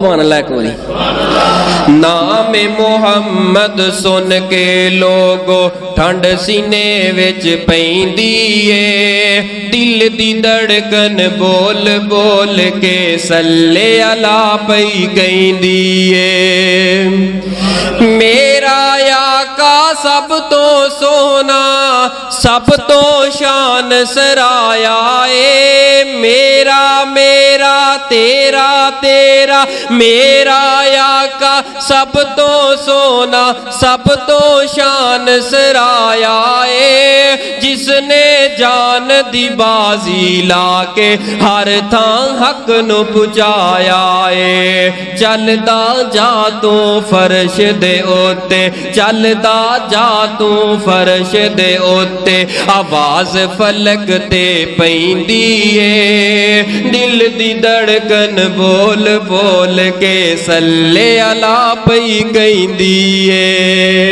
मान ला एक बारी नाम मुहम्मद सुन के लोगो ठंड सीने विच पैंदी ए दिल दी धड़कन बोल बोल के सल्ले अला पई गईंदी ए मेरा आका सब तो सोना सब तो शान सराया ए मेरा मेरा तेरा तेरा मेरा आका सब तो सोना सब तो शान सराया ए जिसने जान दी बाजी लाके हर थां हक नु पुचाया ए चलदा जा तू फर्श दे उत्ते चलदा जा तू फर्श दे उत्ते आवाज फलक ते पैंदी ए दिल दी धड़कन बोल बोल के सल्ले अला पई गईंदी ए।